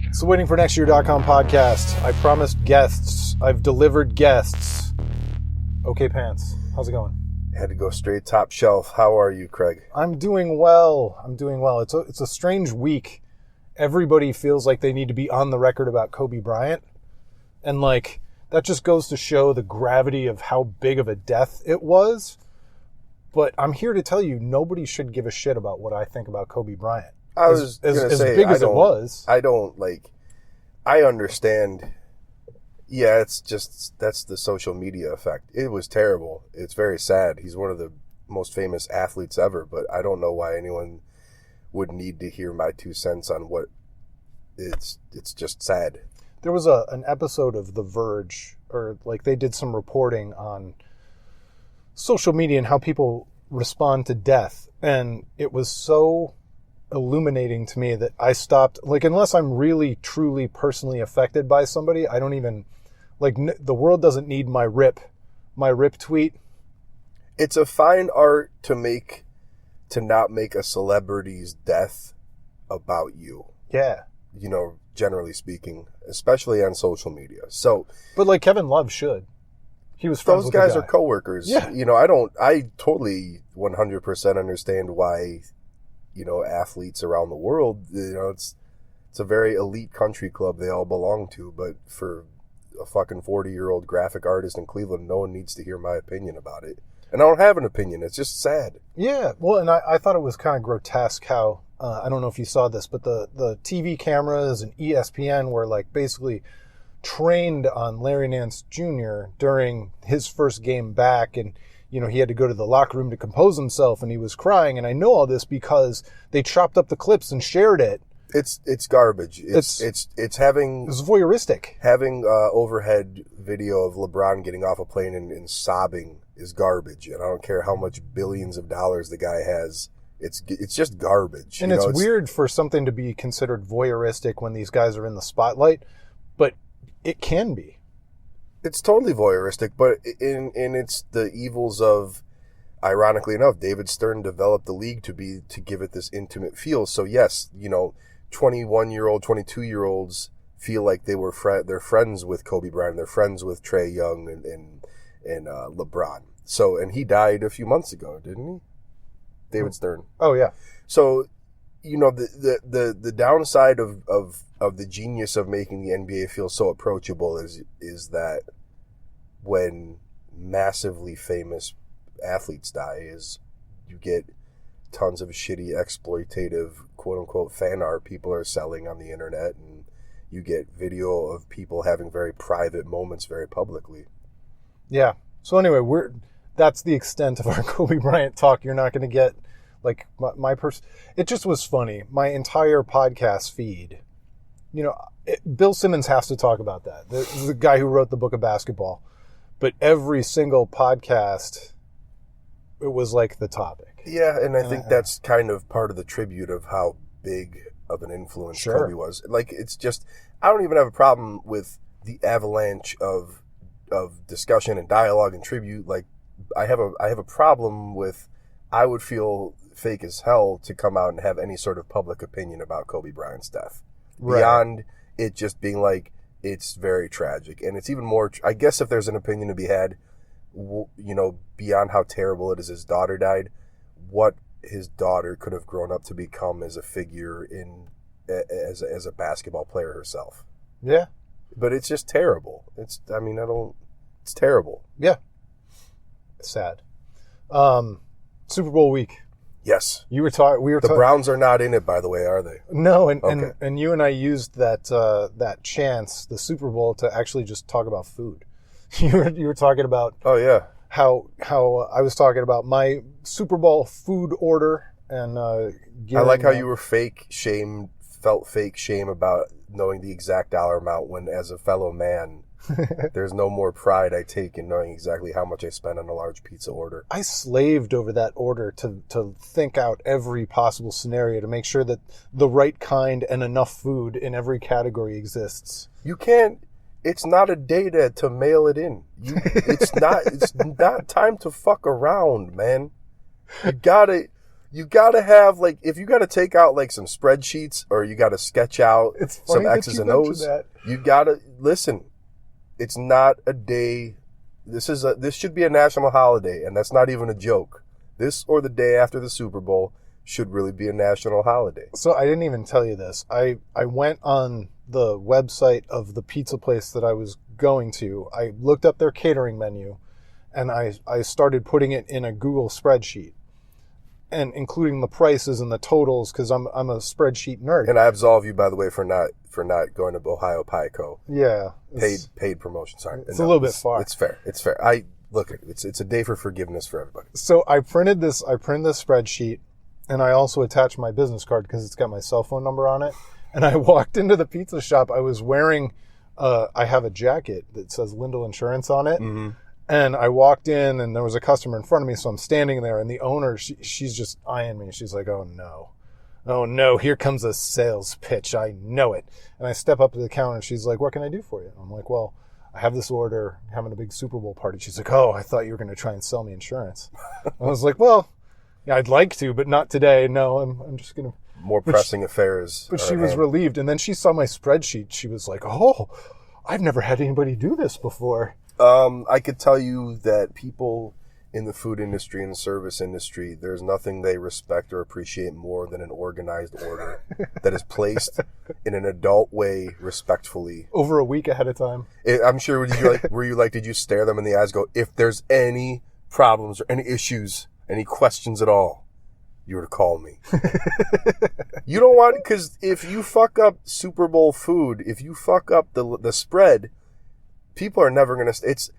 It's the Waiting for Next Year.com podcast. I promised guests. I've delivered guests. Okpants. How's it going? Had to go straight top shelf. How are you, Craig? I'm doing well. It's a strange week. Everybody feels like they need to be on the record about Kobe Bryant. And that just goes to show the gravity of how big of a death it was. But I'm here to tell you, nobody should give a shit about what I think about Kobe Bryant. As big as it was. I understand. Yeah, that's the social media effect. It was terrible. It's very sad. He's one of the most famous athletes ever, but I don't know why anyone would need to hear my 2 cents on what it's just sad. There was an episode of The Verge, or they did some reporting on social media and how people respond to death. And it was so illuminating to me that I stopped, unless I'm really, truly, personally affected by somebody, I don't even, the world doesn't need my rip tweet. It's a fine art to not make a celebrity's death about you. Yeah. Generally speaking, especially on social media. So, but Kevin Love should. He was friends with the guy. Those guys are coworkers. Yeah. I totally 100% understand why, athletes around the world, it's a very elite country club they all belong to, but for a fucking 40-year-old graphic artist in Cleveland, no one needs to hear my opinion about it. And I don't have an opinion. It's just sad. Yeah. Well, and I thought it was kind of grotesque how, I don't know if you saw this, but the TV cameras and ESPN were basically trained on Larry Nance Jr. during his first game back, and he had to go to the locker room to compose himself, and he was crying. And I know all this because they chopped up the clips and shared it. It's garbage. It was voyeuristic. Having overhead video of LeBron getting off a plane and sobbing is garbage. And I don't care how much billions of dollars the guy has. It's just garbage. And it's weird for something to be considered voyeuristic when these guys are in the spotlight, but it can be. It's totally voyeuristic, but it's the evils of, ironically enough, David Stern developed the league to give it this intimate feel. So yes, 21-year-old, 22-year-olds feel like they're friends with Kobe Bryant, they're friends with Trae Young and LeBron. So, and he died a few months ago, didn't he? David Stern. Oh yeah. So, the downside of the genius of making the NBA feel so approachable is that when massively famous athletes die, is you get tons of shitty exploitative quote unquote fan art people are selling on the internet, and you get video of people having very private moments very publicly. Yeah. So anyway, that's the extent of our Kobe Bryant talk. You're not going to get it just was funny. My entire podcast feed, Bill Simmons has to talk about that. The guy who wrote the book of basketball, but every single podcast, it was the topic. Yeah. And I think that's kind of part of the tribute of how big of an influence Kobe was. It's just, I don't even have a problem with the avalanche of discussion and dialogue and tribute. I have a problem with, I would feel fake as hell to come out and have any sort of public opinion about Kobe Bryant's death. Right. Beyond it just being it's very tragic. And it's even more, I guess if there's an opinion to be had, beyond how terrible it is his daughter died, what his daughter could have grown up to become as a figure as a basketball player herself. Yeah. But it's just terrible. It's terrible. Yeah. It's sad. Super Bowl week. Yes. We were talking. The Browns are not in it, by the way, are they? No, and you and I used that chance, the Super Bowl, to actually just talk about food. You were talking about. Oh yeah. How I was talking about my Super Bowl food order, and I like how you were felt fake shame about knowing the exact dollar amount when, as a fellow man, there's no more pride I take in knowing exactly how much I spent on a large pizza order. I slaved over that order to think out every possible scenario to make sure that the right kind and enough food in every category exists. You can't. It's not a day to mail it in. It's not time to fuck around, man. You gotta have, like, if you gotta take out, like, some spreadsheets or you gotta sketch out some X's and O's, you gotta, listen, it's not a day, this should be a national holiday, and that's not even a joke. This or the day after the Super Bowl should really be a national holiday. So I didn't even tell you this. I went on the website of the pizza place that I was going to. I looked up their catering menu, and I started putting it in a Google spreadsheet, and including the prices and the totals, because I'm a spreadsheet nerd. And I absolve you, by the way, for not going to Ohio Pie Co. Yeah, paid promotion. Sorry, it's a little bit far. It's fair. It's a day for forgiveness for everybody. So I printed this spreadsheet, and I also attached my business card because it's got my cell phone number on it. And I walked into the pizza shop. I was wearing, I have a jacket that says Lindell Insurance on it. Mm-hmm. And I walked in, and there was a customer in front of me, so I'm standing there, and the owner, she's just eyeing me. She's like, oh no, here comes a sales pitch. I know it. And I step up to the counter, and she's like, what can I do for you? I'm like, well, I have this order, I'm having a big Super Bowl party. She's like, oh, I thought you were going to try and sell me insurance. I was like, well, yeah, I'd like to, but not today. No, I'm just going to. More pressing affairs. But she was relieved, and then she saw my spreadsheet. She was like, oh, I've never had anybody do this before. I could tell you that people in the food industry and the service industry, there's nothing they respect or appreciate more than an organized order that is placed in an adult way, respectfully. Over a week ahead of time. I'm sure, did you stare them in the eyes and go, if there's any problems or any issues, any questions at all, you were to call me. You don't want, because if you fuck up Super Bowl food, if you fuck up the spread, people are never going to,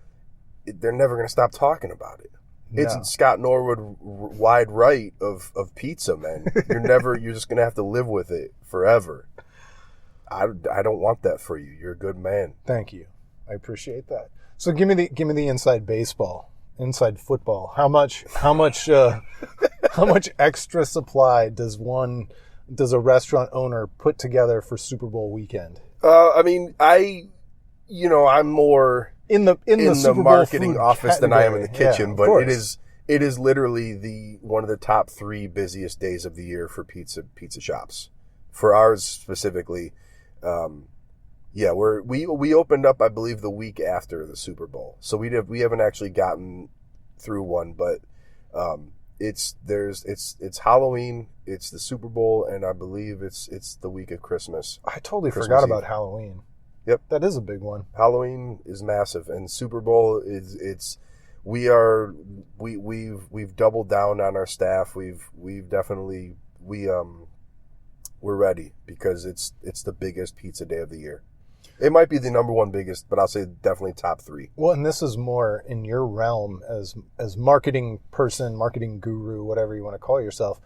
they're never going to stop talking about it. No. It's Scott Norwood wide right of pizza, man. You're just going to have to live with it forever. I don't want that for you. You're a good man. Thank you. I appreciate that. So give me the inside baseball, inside football. How much extra supply does a restaurant owner put together for Super Bowl weekend? I mean, I'm more in the marketing office than I am in the kitchen, but it is literally one of the top 3 busiest days of the year for pizza shops. For ours specifically, we opened up, I believe, the week after the Super Bowl, so we haven't actually gotten through one, but it's Halloween, it's the Super Bowl, and I believe it's the week of Christmas. I totally forgot about Halloween. Yep, that is a big one. Halloween is massive, and Super Bowl we've doubled down on our staff. We're ready because it's the biggest pizza day of the year. It might be the number 1 biggest, but I'll say definitely top 3. Well, and this is more in your realm as marketing person, marketing guru, whatever you want to call yourself.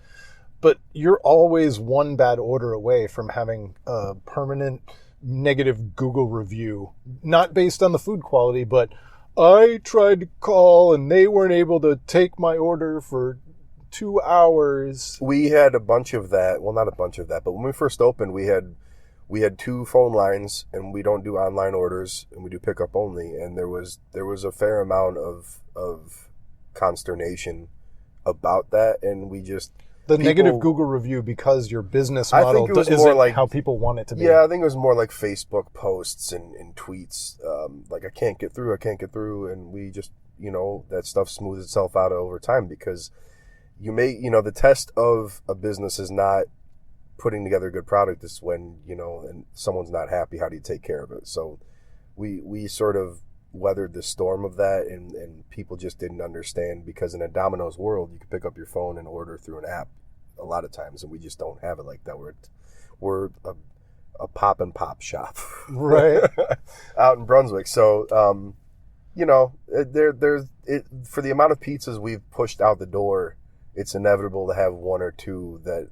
But you're always one bad order away from having a permanent negative Google review, not based on the food quality, but I tried to call and they weren't able to take my order for 2 hours. We had a bunch of that. Well, not a bunch of that, but when we first opened, we had 2 phone lines, and we don't do online orders, and we do pickup only. And there was a fair amount of consternation about that, and we just negative Google review because your business model isn't like how people want it to be. Yeah, I think it was more like Facebook posts and tweets, like I can't get through, and we just that stuff smooths itself out over time, because the test of a business is not putting together a good product. Is when and someone's not happy, how do you take care of it? So we sort of weathered the storm of that, and people just didn't understand, because in a Domino's world, you can pick up your phone and order through an app a lot of times, and we just don't have it like that. We're a pop and pop shop, right, out in Brunswick. So there's for the amount of pizzas we've pushed out the door, it's inevitable to have 1 or 2 that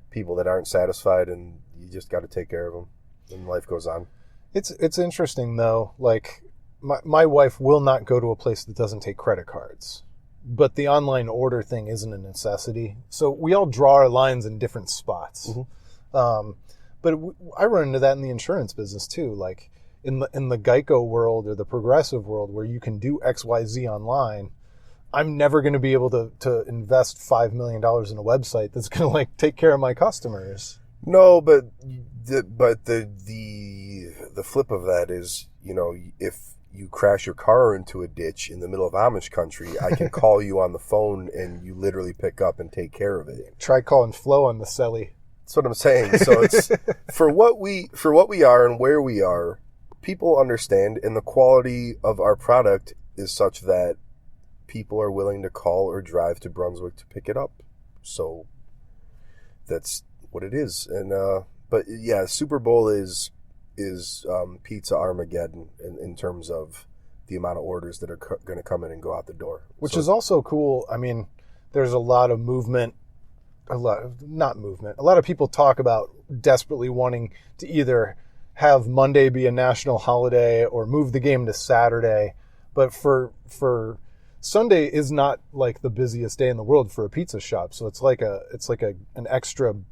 people that aren't satisfied, and you just got to take care of them, and life goes on. It's interesting though, like my wife will not go to a place that doesn't take credit cards, but the online order thing isn't a necessity. So we all draw our lines in different spots. Mm-hmm. But I run into that in the insurance business too. Like in the Geico world or the Progressive world, where you can do XYZ online, I'm never going to be able to invest $5 million in a website that's going to like take care of my customers. No, but the flip of that is, if you crash your car into a ditch in the middle of Amish country, I can call you on the phone and you literally pick up and take care of it. Try calling Flo on the celly. That's what I'm saying. So it's for what we are and where we are, people understand, and the quality of our product is such that people are willing to call or drive to Brunswick to pick it up. So that's what it is. And but yeah, Super Bowl is pizza Armageddon in terms of the amount of orders that are going to come in and go out the door. Which is also cool. I mean, there's a lot of movement. A lot of people talk about desperately wanting to either have Monday be a national holiday or move the game to Saturday. But for Sunday is not like the busiest day in the world for a pizza shop. So it's like an extra busy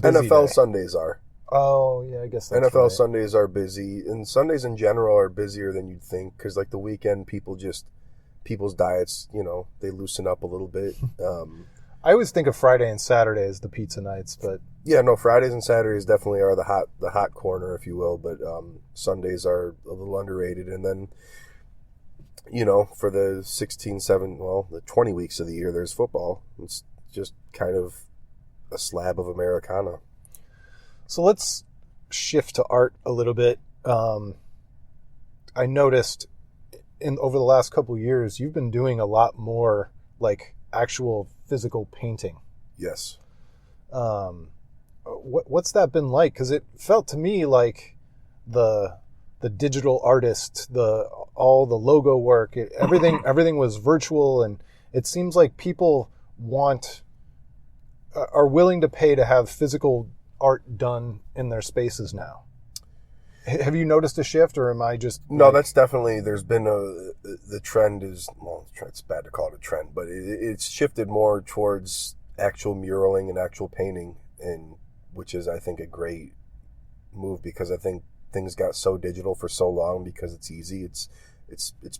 NFL day. Sundays are. Oh, yeah, I guess that's NFL right. Sundays are busy, and Sundays in general are busier than you'd think, because like the weekend, people's diets, they loosen up a little bit. I always think of Friday and Saturday as the pizza nights, but yeah, no, Fridays and Saturdays definitely are the hot corner, if you will, but Sundays are a little underrated. And then, for the 20 weeks of the year, there's football. It's just kind of a slab of Americana. So let's shift to art a little bit. I noticed over the last couple of years, you've been doing a lot more like actual physical painting. Yes. What's that been like? Because it felt to me like the digital artist, all the logo work, everything was virtual, and it seems like people are willing to pay to have physical art done in their spaces now. Have you noticed a shift, or am I just... No, that's definitely, there's been the trend is, well, it's bad to call it a trend, but it's shifted more towards actual muraling and actual painting, and which is, I think, a great move, because I think things got so digital for so long because it's easy, it's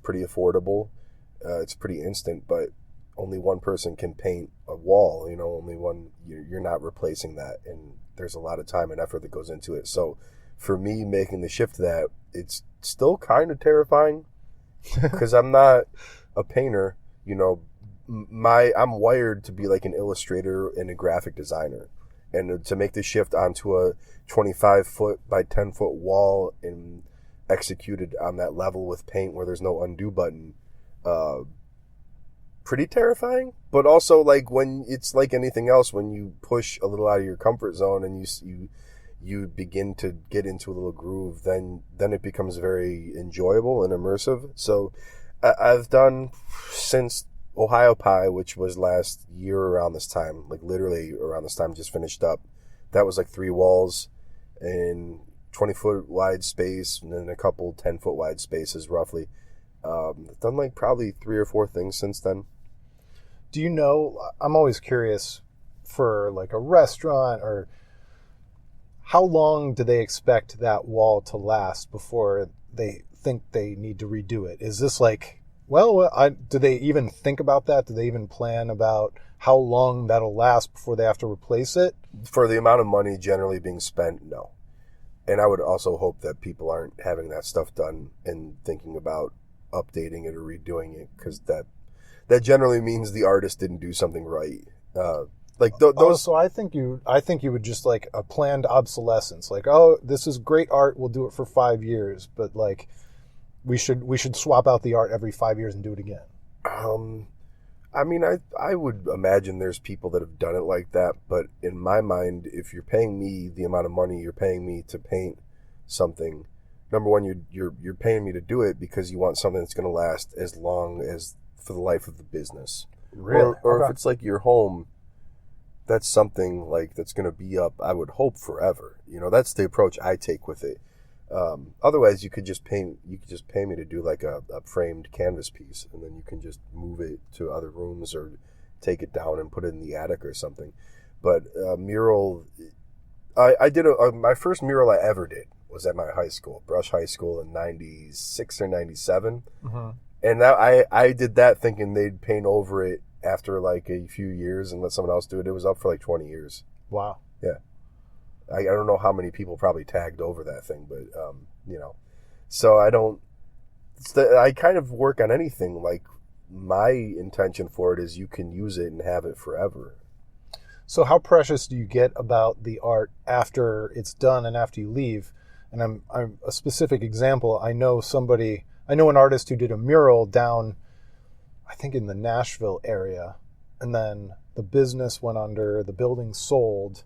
pretty affordable, it's pretty instant, but only one person can paint a wall, only one, you're not replacing that, and there's a lot of time and effort that goes into it. So for me, making the shift to that, it's still kind of terrifying because I'm not a painter, I'm wired to be like an illustrator and a graphic designer, and to make the shift onto a 25-foot by 10-foot wall and executed on that level with paint where there's no undo button, pretty terrifying. But also, like, when it's like anything else, when you push a little out of your comfort zone and you begin to get into a little groove, then it becomes very enjoyable and immersive. So I've done since Ohio Pie, which was last year around this time, like literally around this time, just finished up. That was like 3 walls in 20-foot wide space, and then a couple 10-foot wide spaces roughly. I've done like probably 3 or 4 things since then. Do you know, I'm always curious for like a restaurant, or how long do they expect that wall to last before they think they need to redo it? Is this like, do they even think about that? Do they even plan about how long that'll last before they have to replace it? For the amount of money generally being spent, no. And I would also hope that people aren't having that stuff done and thinking about updating it or redoing it, because that generally means the artist didn't do something right. Those. So I think you would just like a planned obsolescence. Like, oh, this is great art. We'll do it for 5 years, but like, we should swap out the art every 5 years and do it again. I mean, I would imagine there's people that have done it like that, but in my mind, if you're paying me the amount of money you're paying me to paint something, number one, you're paying me to do it because you want something that's going to last as long as for the life of the business. Really? Or if it's like your home, that's something like that's going to be up, I would hope, forever. That's the approach I take with it. Otherwise, you could just pay me to do like a framed canvas piece, and then you can just move it to other rooms or take it down and put it in the attic or something. But mural, I did my first mural I ever did was at my high school, Brush High School, in 96 or 97. Mm-hmm. And that I did that thinking they'd paint over it after like a few years and let someone else do it. It was up for like 20 years. Wow. Yeah. I don't know how many people probably tagged over that thing, but, you know. So I kind of work on anything. Like, my intention for it is you can use it and have it forever. So how precious do you get about the art after it's done and after you leave? And I'm a specific example. I know an artist who did a mural down, I think in the Nashville area, and then the business went under, the building sold,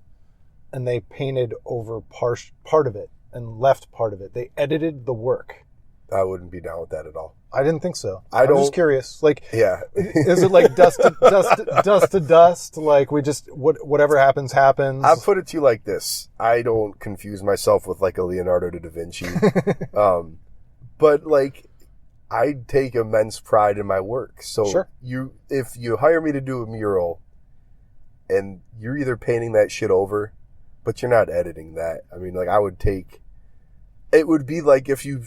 and they painted over part of it and left part of it. They edited the work. I wouldn't be down with that at all. I didn't think so. I'm just curious. Like, yeah, is it like dust to dust? Like we just whatever happens happens. I'll put it to you like this: I don't confuse myself with like a Leonardo da Vinci, but like I take immense pride in my work. So sure. if you hire me to do a mural, and you're either painting that shit over, but you're not editing that. I mean, like it would be like if you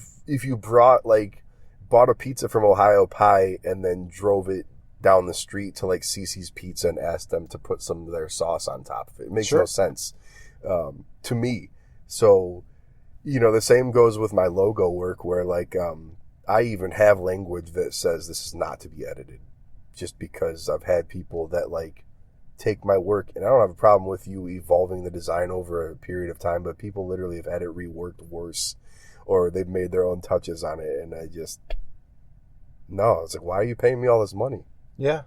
bought a pizza from Ohio Pie and then drove it down the street to like Cece's Pizza and asked them to put some of their sauce on top of it. It makes sure. no sense to me. So, you know, the same goes with my logo work where like I even have language that says this is not to be edited just because I've had people that like take my work, and I don't have a problem with you evolving the design over a period of time, but people literally have had it reworked worse or they've made their own touches on it, and it's like, why are you paying me all this money? Yeah.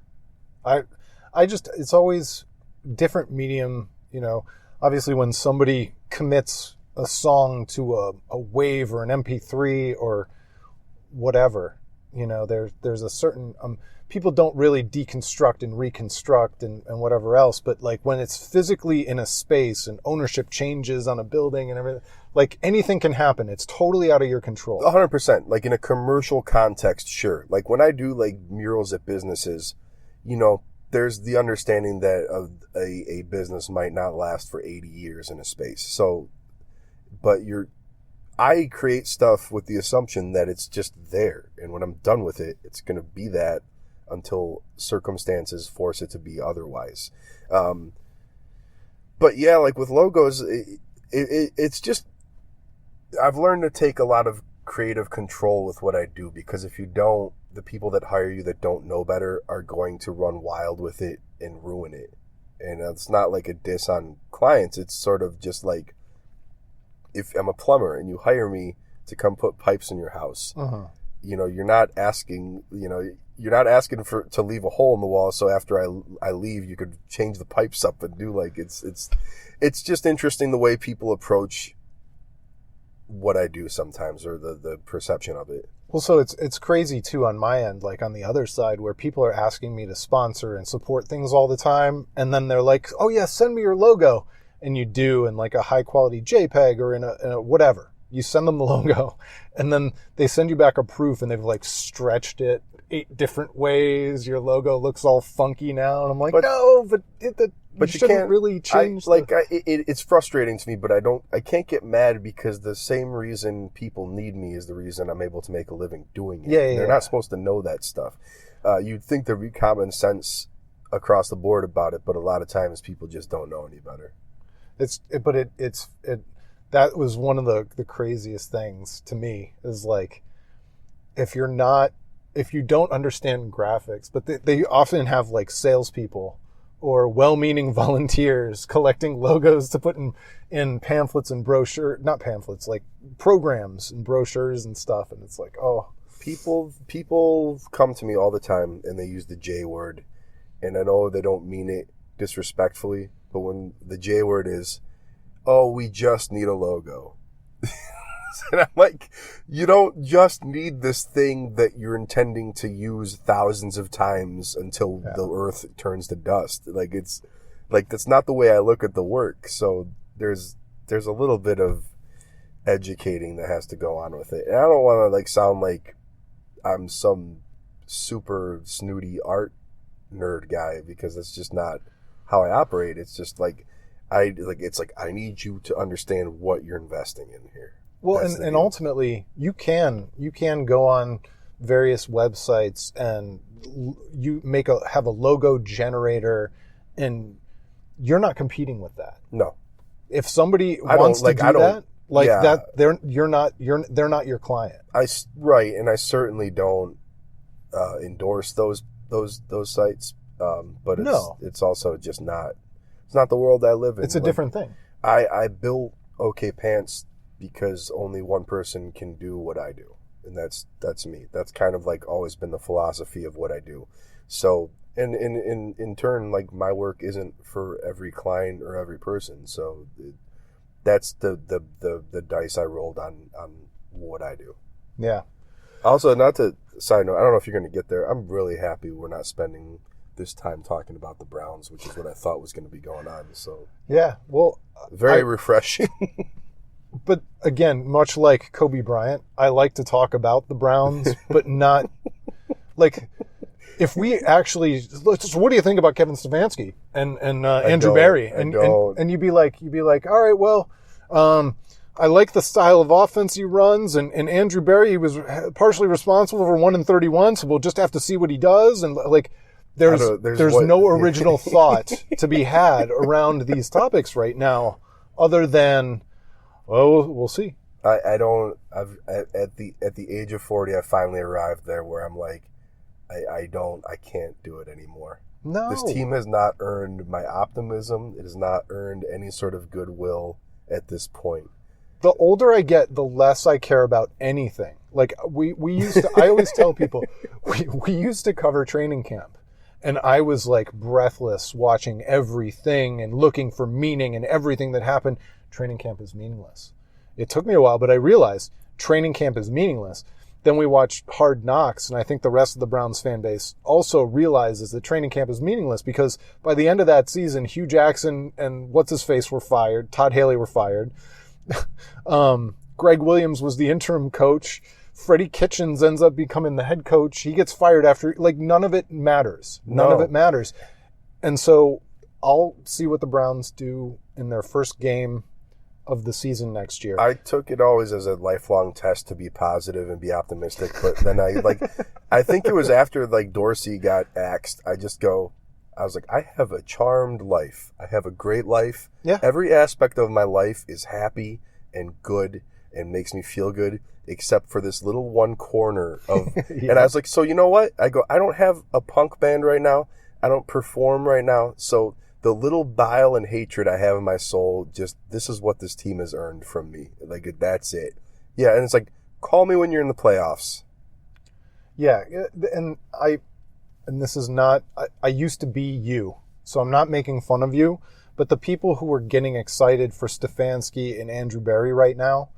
It's always different medium, you know. Obviously when somebody commits a song to a wave or an MP3 or whatever, you know, there's a certain people don't really deconstruct and reconstruct and whatever else, but like when it's physically in a space and ownership changes on a building and everything, like anything can happen. It's totally out of your control. 100%. Like in a commercial context, sure. Like when I do like murals at businesses, you know, there's the understanding that a business might not last for 80 years in a space. So, but I create stuff with the assumption that it's just there. And when I'm done with it, it's going to be that until circumstances force it to be otherwise. But yeah, like with logos, it's just, I've learned to take a lot of creative control with what I do, because if you don't, the people that hire you that don't know better are going to run wild with it and ruin it. And it's not like a diss on clients. It's sort of just like, if I'm a plumber and you hire me to come put pipes in your house, you know, you're not asking to leave a hole in the wall. So after I leave, you could change the pipes up and do like, it's just interesting the way people approach what I do sometimes, or the perception of it. Well, so it's crazy too on my end, like on the other side, where people are asking me to sponsor and support things all the time. And then they're like, oh yeah, send me your logo. And you do in like a high quality JPEG or in a whatever. You send them the logo, and then they send you back a proof, and they've like stretched it 8 different ways. Your logo looks all funky now, and I'm like, but you shouldn't really change. It's frustrating to me, but I can't get mad, because the same reason people need me is the reason I'm able to make a living doing it. They're not supposed to know that stuff. You'd think there'd be common sense across the board about it, but a lot of times people just don't know any better. That was one of the craziest things to me, is like, if you don't understand graphics, but they often have like salespeople or well-meaning volunteers collecting logos to put in pamphlets and not pamphlets, like programs and brochures and stuff. And it's like, oh, people come to me all the time and they use the J word, and I know they don't mean it disrespectfully, but when the J word is, oh, we just need a logo. And I'm like, you don't just need this thing that you're intending to use thousands of times until the earth turns to dust. Like, it's like, that's not the way I look at the work. So there's a little bit of educating that has to go on with it. And I don't want to like sound like I'm some super snooty art nerd guy, because that's just not how I operate. It's just like, I need you to understand what you're investing in here. Well, and ultimately you can go on various websites and you have a logo generator, and you're not competing with that. No. If somebody wants to do that, they're not your client. Right, and I certainly don't endorse those sites. But it's also just not. It's not the world I live in. It's a different thing. I built okpants because only one person can do what I do, and that's me. That's kind of like always been the philosophy of what I do. So, and in turn, like my work isn't for every client or every person. So, that's the dice I rolled on what I do. Yeah. Also, not to side note, I don't know if you're going to get there. I'm really happy we're not spending this time talking about the Browns, which is what I thought was going to be going on. So yeah, well, very refreshing. But again, much like Kobe Bryant, I like to talk about the Browns, but not like if we actually. What do you think about Kevin Stefanski and Andrew Berry? And you'd be like, all right, well, I like the style of offense he runs, and Andrew Berry, he was partially responsible for 1-31, so we'll just have to see what he does, and like. There's no original thought to be had around these topics right now, other than, well, we'll see. At the age of 40, I finally arrived there where I'm like, I can't do it anymore. No. This team has not earned my optimism. It has not earned any sort of goodwill at this point. The older I get, the less I care about anything. Like we used to, I always tell people, we used to cover training camp. And I was like breathless watching everything and looking for meaning in everything that happened. Training camp is meaningless. It took me a while, but I realized training camp is meaningless. Then we watched Hard Knocks, and I think the rest of the Browns fan base also realizes that training camp is meaningless because by the end of that season, Hugh Jackson and what's-his-face were fired. Todd Haley were fired. Greg Williams was the interim coach. Freddie Kitchens ends up becoming the head coach. He gets fired after, like, none of it matters. None of it matters. And so I'll see what the Browns do in their first game of the season next year. I took it always as a lifelong test to be positive and be optimistic, but then I think it was after, like, Dorsey got axed, I was like, I have a charmed life. I have a great life. Yeah. Every aspect of my life is happy and good and makes me feel good, except for this little one corner of, yeah. And I was like, so you know what? I don't have a punk band right now. I don't perform right now. So the little bile and hatred I have in my soul, this is what this team has earned from me. Like, that's it. Yeah. And it's like, call me when you're in the playoffs. Yeah. And this is not, I used to be you, so I'm not making fun of you, but the people who are getting excited for Stefanski and Andrew Berry right now,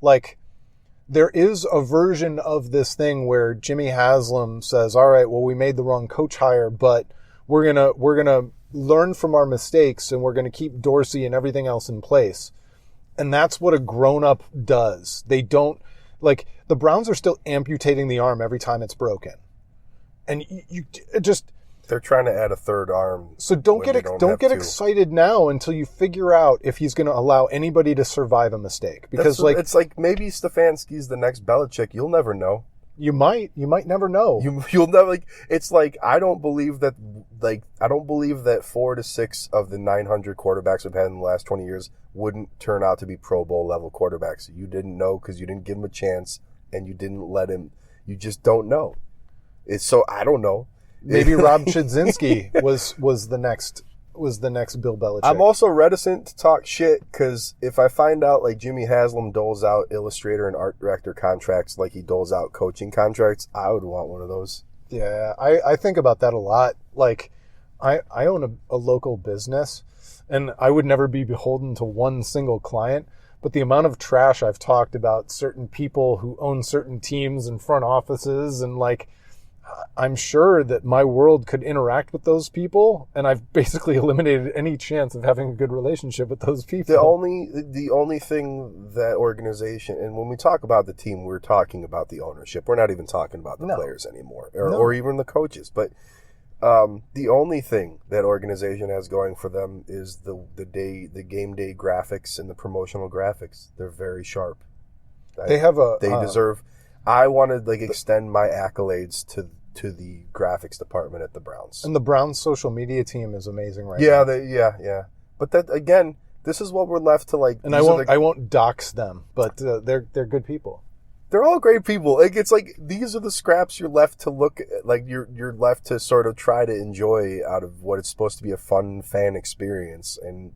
like, there is a version of this thing where Jimmy Haslam says, all right, well, we made the wrong coach hire, but we're gonna learn from our mistakes and we're gonna keep Dorsey and everything else in place. And that's what a grown-up does. They don't, like, the Browns are still amputating the arm every time it's broken. And you just... They're trying to add a third arm. So don't get excited now until you figure out if he's going to allow anybody to survive a mistake. Because it's like maybe Stefanski's the next Belichick. You'll never know. You might never know. You'll never, like, it's like, I don't believe that 4 to 6 of the 900 quarterbacks we've had in the last 20 years wouldn't turn out to be Pro Bowl level quarterbacks. You didn't know because you didn't give him a chance and you didn't let him. You just don't know. So I don't know. Maybe Rob Chudzinski was the next Bill Belichick. I'm also reticent to talk shit because if I find out like Jimmy Haslam doles out illustrator and art director contracts like he doles out coaching contracts, I would want one of those. Yeah, I think about that a lot. Like, I own a local business, and I would never be beholden to one single client. But the amount of trash I've talked about certain people who own certain teams and front offices, and like, I'm sure that my world could interact with those people, and I've basically eliminated any chance of having a good relationship with those people. The only thing that organization, and when we talk about the team, we're talking about the ownership. We're not even talking about the players anymore, or even the coaches. But the only thing that organization has going for them is the game day graphics and the promotional graphics. They're very sharp. They deserve. I want to like extend my accolades to the graphics department at the Browns. And the Browns social media team is amazing now. Yeah. But that again, this is what we're left to like. And I won't dox them, but they're good people. They're all great people. Like it's like these are the scraps you're left to look at, like you're left to sort of try to enjoy out of what it's supposed to be a fun fan experience. And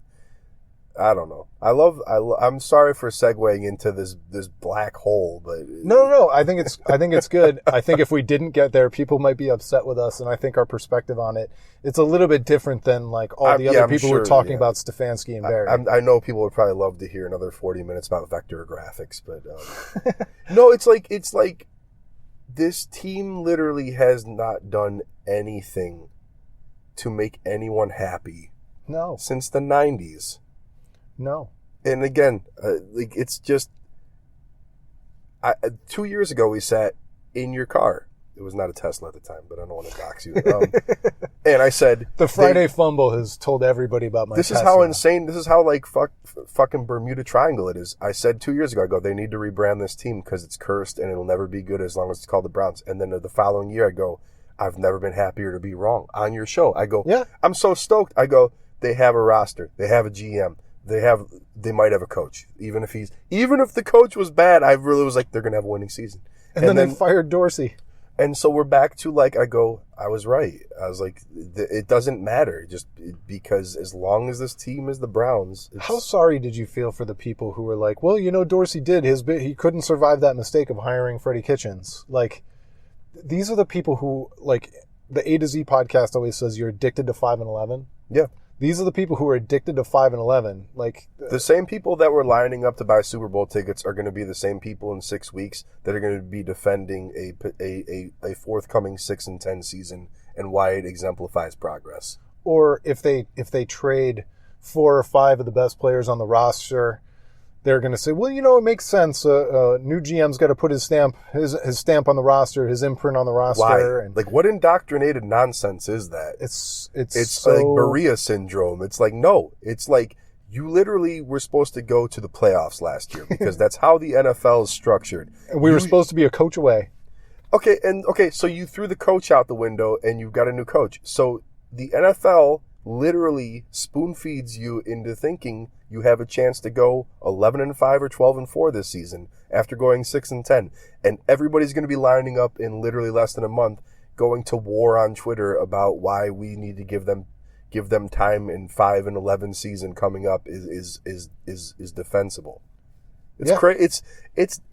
I don't know. I'm sorry for segueing into this black hole, but no. I think it's good. I think if we didn't get there, people might be upset with us, and I think our perspective on it's a little bit different than like all the other people who are talking about Stefanski and Barry. I know people would probably love to hear another 40 minutes about vector graphics, but no, it's like this team literally has not done anything to make anyone happy. No, since the 90s. No. And again, like it's just 2 years ago we sat in your car. It was not a Tesla at the time, but I don't want to dox you. And I said the Friday fumble has told everybody about my This Tesla. Is how insane. This is how like fucking Bermuda Triangle it is. I said 2 years ago, I go, they need to rebrand this team because it's cursed and it'll never be good as long as it's called the Browns. And then the following year I go, I've never been happier to be wrong on your show. I go, yeah, I'm so stoked. I go, they have a roster. They have a GM. They might have a coach. Even if the coach was bad, I really was like, they're going to have a winning season. And then they fired Dorsey. And so we're back to like, I go, I was right. I was like, it doesn't matter just because as long as this team is the Browns. How sorry did you feel for the people who were like, well, Dorsey did he couldn't survive that mistake of hiring Freddie Kitchens. Like, these are the people who, like, the A to Z podcast always says you're addicted to 5 and 11. Yeah. These are the people who are addicted to 5 and 11. Like the same people that were lining up to buy Super Bowl tickets are going to be the same people in 6 weeks that are going to be defending a forthcoming 6 and 10 season and why it exemplifies progress. Or if they trade 4 or 5 of the best players on the roster, they're going to say, well, it makes sense. New GM's got to put his stamp on the roster, his imprint on the roster. Why? And like, what indoctrinated nonsense is that? It's so, like Berea syndrome. It's like, no, it's like you literally were supposed to go to the playoffs last year because that's how the NFL is structured. And we were supposed to be a coach away. Okay, so you threw the coach out the window and you've got a new coach. So the NFL literally spoon feeds you into thinking you have a chance to go 11-5 or 12-4 this season after going 6-10, and everybody's going to be lining up in literally less than a month, going to war on Twitter about why we need to give them time in 5-11 season coming up is defensible. It's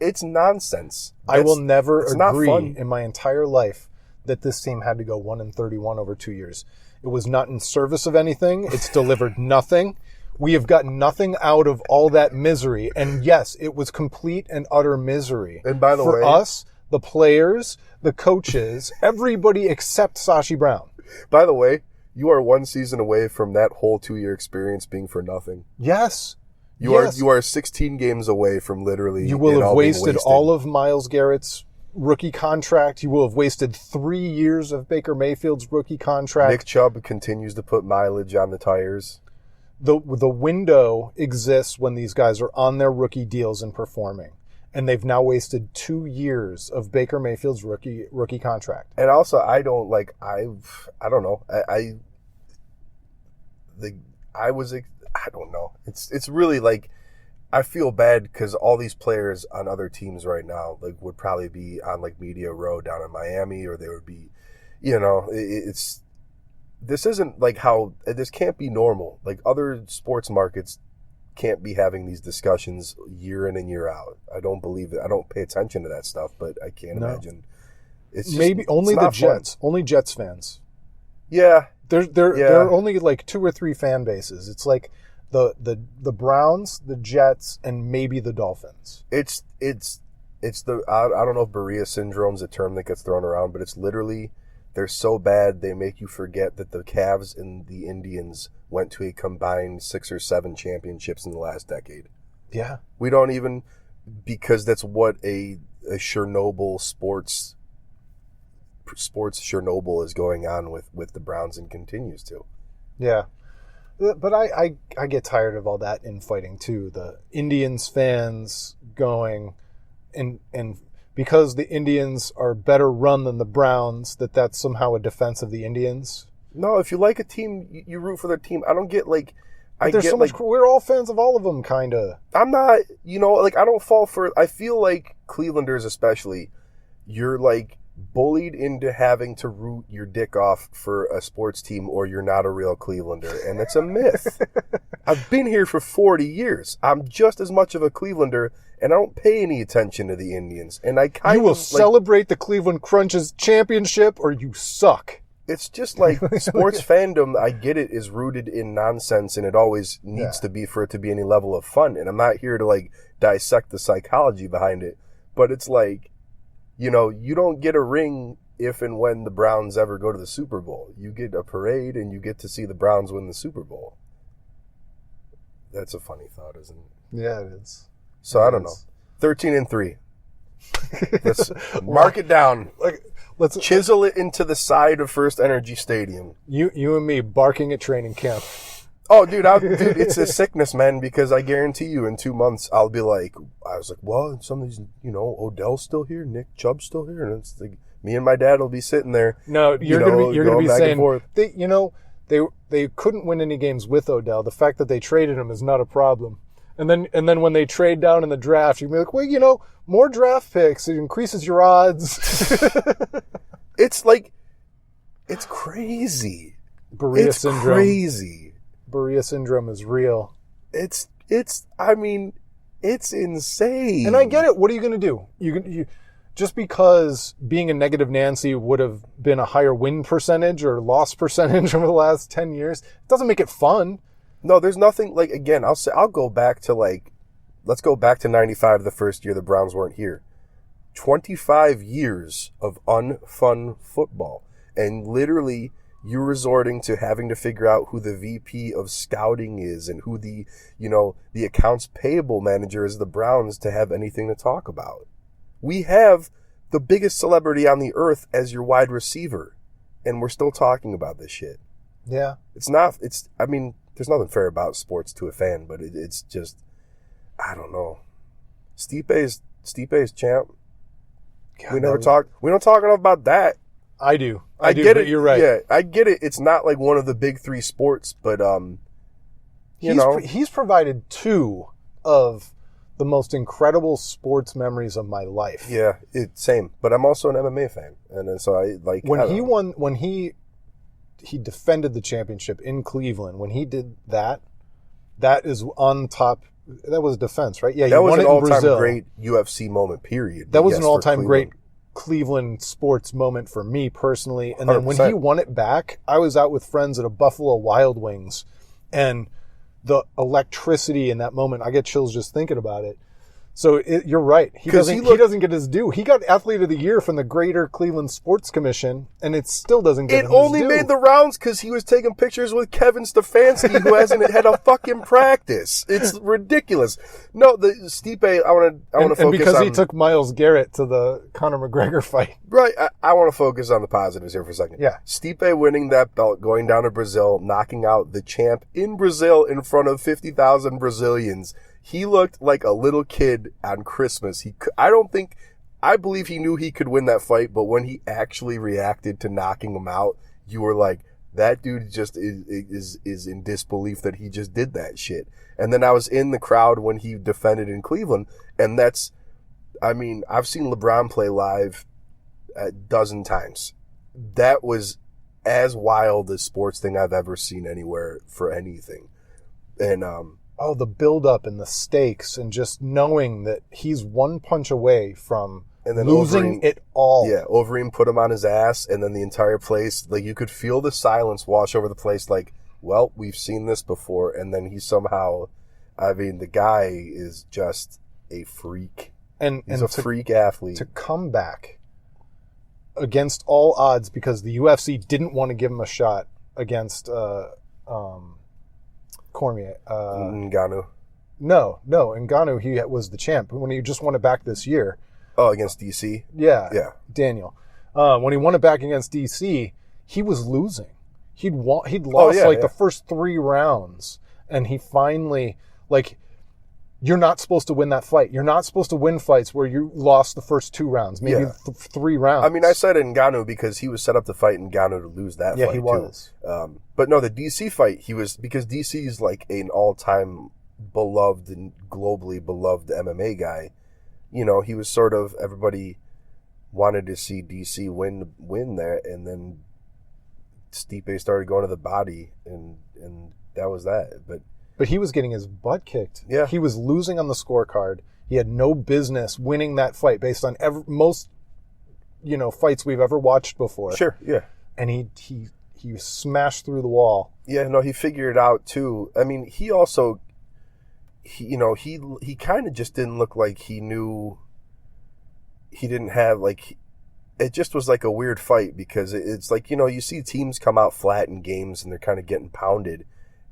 it's nonsense. I will never agree in my entire life that this team had to go 1-31 over 2 years. It was not in service of anything. It's delivered nothing. We have gotten nothing out of all that misery. And yes, it was complete and utter misery. And by the way, for us, the players, the coaches, everybody except Sashi Brown. By the way, you are 1 season away from that whole 2-year experience being for nothing. Yes. You are 16 games away from literally. You will have wasted all of Myles Garrett's rookie contract. You will have wasted 3 years of Baker Mayfield's rookie contract. Nick Chubb continues to put mileage on the tires. The window exists when these guys are on their rookie deals and performing. And they've now wasted 2 years of Baker Mayfield's rookie contract. And also, I don't know. I don't know. It's really like, I feel bad because all these players on other teams right now like would probably be on like Media Row down in Miami, or they would be, this isn't like how this can't be normal. Like other sports markets can't be having these discussions year in and year out. I don't believe it. I don't pay attention to that stuff, but I can't imagine. It's just, maybe only the Jets, only Jets fans. Yeah. There are only like 2 or 3 fan bases. It's like the Browns, the Jets, and maybe the Dolphins. It's the I don't know if Berea syndrome is a term that gets thrown around, but it's literally they're so bad they make you forget that the Cavs and the Indians went to a combined 6 or 7 championships in the last decade. Yeah. We don't even, because that's what a Chernobyl sports Chernobyl is going on with the Browns and continues to. Yeah. But I get tired of all that infighting too. The Indians fans going and because the Indians are better run than the Browns, that's somehow a defense of the Indians? No, if you like a team, you root for their team. I don't get like... There's so much... We're all fans of all of them, kind of. I'm not... I don't fall for... I feel like Clevelanders especially, you're like bullied into having to root your dick off for a sports team or you're not a real Clevelander. And it's a myth. I've been here for 40 years. I'm just as much of a Clevelander, and I don't pay any attention to the Indians. And I kind of... You will celebrate the Cleveland Crunches championship or you suck. It's just like sports fandom, I get it, is rooted in nonsense, and it always needs to be for it to be any level of fun. And I'm not here to like dissect the psychology behind it, but it's like, you don't get a ring if and when the Browns ever go to the Super Bowl. You get a parade and you get to see the Browns win the Super Bowl. That's a funny thought, isn't it? Yeah, it is. So I don't know. 13-3. Let's mark it down. Let's chisel it into the side of First Energy Stadium. You and me barking at training camp. Oh, dude, it's a sickness, man, because I guarantee you in 2 months I'll be like, well, some of these, Odell's still here, Nick Chubb's still here, and it's like me and my dad will be sitting there. No, you're gonna be saying they couldn't win any games with Odell. The fact that they traded him is not a problem. And then when they trade down in the draft, you can be like, well, more draft picks, it increases your odds. It's like, it's crazy. Berea syndrome. Crazy. Berea syndrome is real. It's insane. And I get it. What are you going to do? You just because being a negative Nancy would have been a higher win percentage or loss percentage over the last 10 years, it doesn't make it fun. No, there's nothing, like, again, I'll go back to, like, let's go back to 95, the first year the Browns weren't here. 25 years of unfun football. And literally, you're resorting to having to figure out who the VP of scouting is and who the accounts payable manager is of the Browns to have anything to talk about. We have the biggest celebrity on the earth as your wide receiver, and we're still talking about this shit. Yeah. There's nothing fair about sports to a fan, but it's just, I don't know. Stipe's champ. God, we don't talk enough about that. I do. I get it. You're right. Yeah, I get it. It's not like one of the big three sports, but he's provided two of the most incredible sports memories of my life. Yeah, same. But I'm also an MMA fan, and so I like when he defended the championship in Cleveland. When he did that is on top. That was defense, right? Yeah, that was an all-time Brazil. Great UFC moment. Period. That was an all-time great Cleveland sports moment for me personally. And then 100%. When he won it back, I was out with friends at a Buffalo Wild Wings, and the electricity in that moment, I get chills just thinking about it. So you're right. He doesn't get his due. He got Athlete of the Year from the Greater Cleveland Sports Commission, and it still doesn't get him his due. It only made the rounds because he was taking pictures with Kevin Stefanski, who hasn't had a fucking practice. It's ridiculous. No, the Stipe, I want to focus on... And because he took Myles Garrett to the Conor McGregor fight. Right. I want to focus on the positives here for a second. Yeah. Stipe winning that belt, going down to Brazil, knocking out the champ in Brazil in front of 50,000 Brazilians. He looked like a little kid on Christmas. I believe he knew he could win that fight, but when he actually reacted to knocking him out, you were like, that dude just is in disbelief that he just did that shit. And then I was in the crowd when he defended in Cleveland, and I've seen LeBron play live a dozen times. That was as wild a sports thing I've ever seen anywhere for anything. And, the build-up and the stakes and just knowing that he's one punch away from losing it all. Yeah, Overeem put him on his ass, and then the entire place, like, you could feel the silence wash over the place like, well, we've seen this before, and then he somehow, the guy is just a freak. He's a freak athlete. To come back against all odds because the UFC didn't want to give him a shot against... Cormier. Ngannou. No, Ngannou, he was the champ when he just won it back this year. Oh, against DC? Yeah. Daniel. When he won it back against DC, he was losing. He'd lost the first 3 rounds, and he finally, you're not supposed to win that fight. You're not supposed to win fights where you lost the first 2 rounds, maybe 3 rounds. I mean, I said Ngannou because he was set up to fight Ngannou to lose that fight, Yeah, he was. Too. But no, the DC fight, because DC is like an all-time beloved and globally beloved MMA guy. You know, he was sort of, everybody wanted to see DC win there, and then Stipe started going to the body, and that was that. But he was getting his butt kicked. Yeah. He was losing on the scorecard. He had no business winning that fight based on most, fights we've ever watched before. Sure, yeah. And he smashed through the wall. Yeah, no, he figured it out too. I mean, he also, he kind of just didn't look like he knew. He didn't have it just was like a weird fight because it's like, you see teams come out flat in games and they're kind of getting pounded.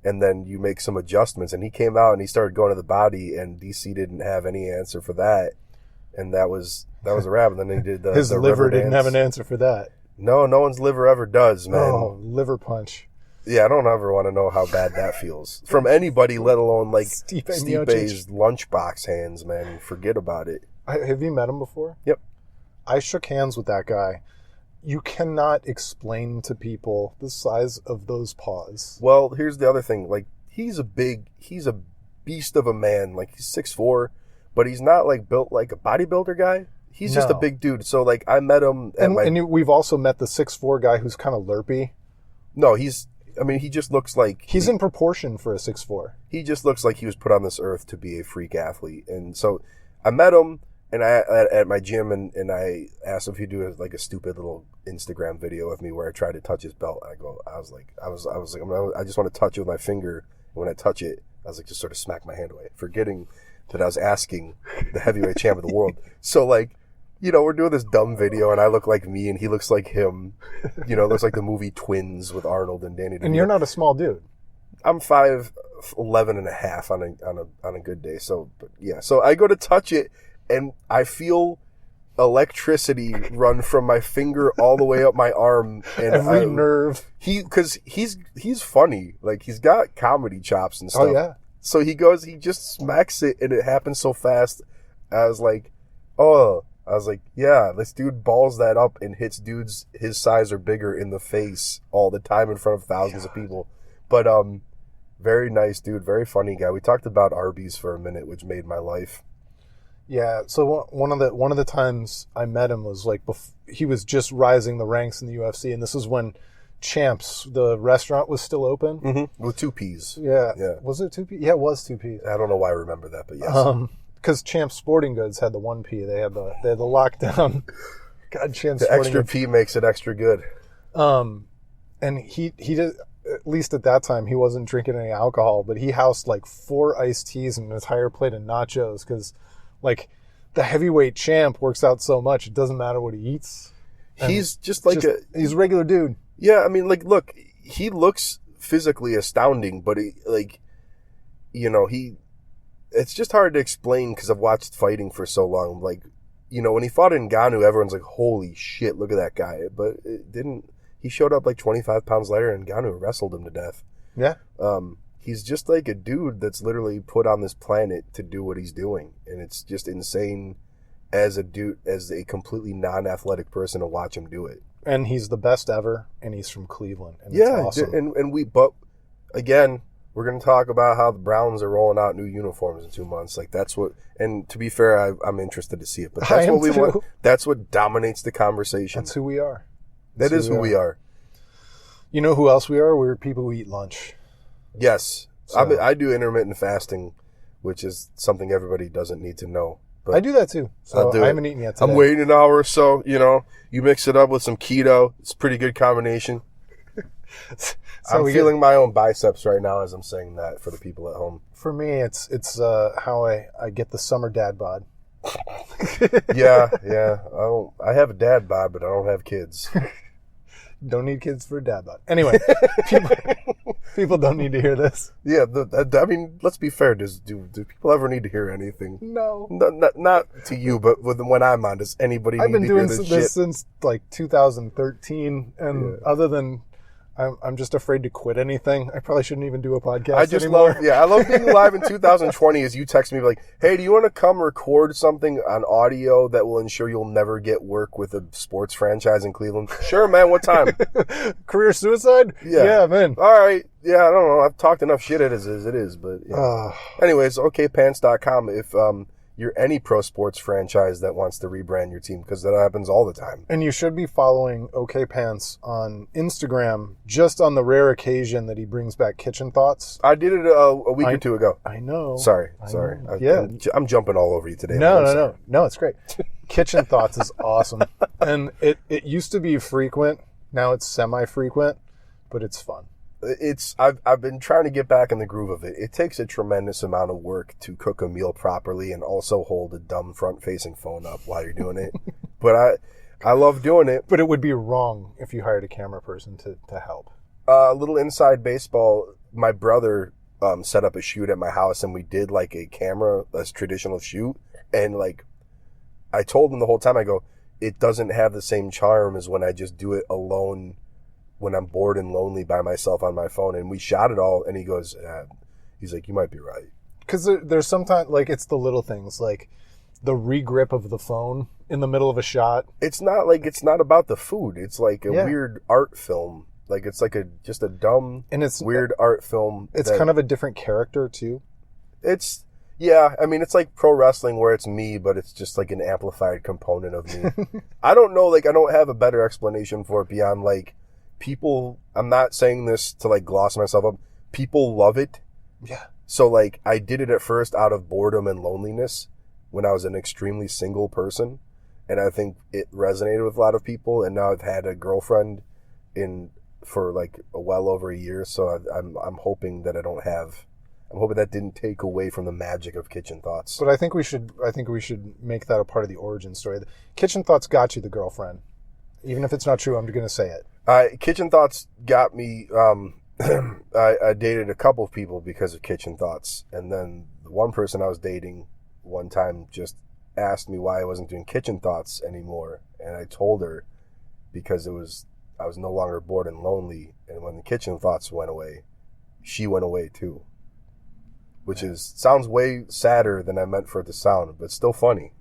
And then you make some adjustments. And he came out and he started going to the body, and DC didn't have any answer for that. And that was a wrap. And then he did his the liver river didn't dance. have an answer for that. No one's liver ever does, man. Oh, liver punch. Yeah, I don't ever want to know how bad that feels from anybody, let alone Stipe's lunchbox hands, man. Forget about it. Have you met him before? Yep. I shook hands with that guy. You cannot explain to people the size of those paws. Well, here's the other thing. He's a beast of a man. He's 6'4", but he's not built like a bodybuilder guy. He's just a big dude. So I met him and we've also met the 6'4" guy who's kind of lerpy. No, he just looks like he's in proportion for a 6'4". He just looks like he was put on this earth to be a freak athlete. And so I met him and at my gym, and I asked him if he'd do a stupid little Instagram video of me where I tried to touch his belt. I was like, I just want to touch it with my finger. And when I touch it, I was just sort of smack my hand away, forgetting that I was asking the heavyweight champ of the world. So we're doing this dumb video, and I look like me, and he looks like him. It looks like the movie Twins with Arnold and Danny DeVito. And you're not a small dude. I'm 5'11" and a half on a good day. So, but yeah. So I go to touch it, and I feel electricity run from my finger all the way up my arm, and every nerve. Because he's funny. He's got comedy chops and stuff. Oh yeah. So he just smacks it, and it happens so fast. I was like, oh. I was like, yeah, this dude balls that up and hits dudes his size or bigger in the face all the time in front of thousands of people. But very nice dude, very funny guy. We talked about Arby's for a minute, which made my life. Yeah, so one of the times I met him was he was just rising the ranks in the UFC, and this is when Champs, the restaurant, was still open. Mm-hmm. With 2 Ps. Yeah. Was it 2 Ps? Yeah, it was 2 Ps. I don't know why I remember that, but yes. Because Champs Sporting Goods had the 1 P. They had the lockdown. God, Champs the Sporting extra Goods. P makes it extra good. And he did, at least at that time, he wasn't drinking any alcohol, but he housed 4 iced teas and an entire plate of nachos because, the heavyweight champ works out so much, it doesn't matter what he eats. And he's just he's a regular dude. Yeah, I mean, look, he looks physically astounding, but it's just hard to explain because I've watched fighting for so long. When he fought Ngannou, everyone's like, holy shit, look at that guy. But it didn't. He showed up 25 pounds lighter, and Ngannou wrestled him to death. Yeah. He's just a dude that's literally put on this planet to do what he's doing. And it's just insane as a completely non-athletic person to watch him do it. And he's the best ever, and he's from Cleveland. And yeah, it's awesome. But again, we're going to talk about how the Browns are rolling out new uniforms in 2 months. That's what, and to be fair, I'm interested to see it. But that's what we want. That's what dominates the conversation. That's who we are. That is who we are. You know who else we are? We're people who eat lunch. Yes. So, I do intermittent fasting, which is something everybody doesn't need to know. But I do that too. So I haven't eaten yet today. I'm waiting an hour or so, you mix it up with some keto. It's a pretty good combination. So I'm feeling my own biceps right now as I'm saying that for the people at home. For me, it's how I get the summer dad bod. Yeah. I have a dad bod, but I don't have kids. Don't need kids for a dad bod. Anyway, people don't need to hear this. Yeah, I mean, let's be fair. Do people ever need to hear anything? No. Not to you, but when I'm on, does anybody need to hear this shit? I've been doing this since 2013, and other than I'm just afraid to quit anything. I probably shouldn't even do a podcast I just anymore. I love being alive in 2020 as you text me like, hey, do you want to come record something on audio that will ensure you'll never get work with a sports franchise in Cleveland? Sure, man. What time? Career suicide? Yeah, man. All right. Yeah, I don't know. I've talked enough shit as it is, but yeah. Anyways, okpants.com if you're any pro sports franchise that wants to rebrand your team, because that happens all the time. And you should be following OK Pants on Instagram just on the rare occasion that he brings back Kitchen Thoughts. I did it a week or two ago. I know. Sorry. Yeah. I'm jumping all over you today. No, it's great. Kitchen Thoughts is awesome. And it used to be frequent. Now it's semi-frequent, but it's fun. I've been trying to get back in the groove of it. It takes a tremendous amount of work to cook a meal properly and also hold a dumb front-facing phone up while you're doing it. But I love doing it. But it would be wrong if you hired a camera person to help. A little inside baseball. My brother set up a shoot at my house, and we did like a traditional shoot. And like, I told him the whole time, I go, it doesn't have the same charm as when I just do it alone when I'm bored and lonely by myself on my phone. And we shot it all, and he goes, he's like, you might be right. Because there's sometimes, like, it's the little things, like the regrip of the phone in the middle of a shot. It's not about the food. It's like a weird art film. Like, it's like just a dumb, and it's weird art film. It's kind of a different character, too. It's like pro wrestling where it's me, but it's just like an amplified component of me. I don't know, like, I don't have a better explanation for it beyond, like, people, I'm not saying this to like gloss myself up. People love it. Yeah. So like I did it at first out of boredom and loneliness when I was an extremely single person. And I think it resonated with a lot of people. And now I've had a girlfriend for like well over a year. So I'm hoping that I'm hoping that didn't take away from the magic of Kitchen Thoughts. But I think we should make that a part of the origin story. Kitchen Thoughts got you the girlfriend. Even if it's not true, I'm going to say it. Kitchen Thoughts got me, I dated a couple of people because of Kitchen Thoughts. And then the one person I was dating one time just asked me why I wasn't doing Kitchen Thoughts anymore. And I told her because I was no longer bored and lonely. And when the Kitchen Thoughts went away, she went away too. Which sounds way sadder than I meant for it to sound, but still funny.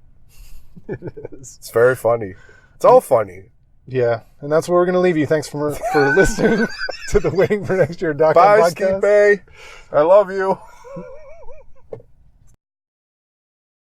It is. It's very funny. It's all funny. Yeah, and that's where we're going to leave you. Thanks for listening to the Waiting for Next Year.com Bye, podcast. Steve Bay. I love you.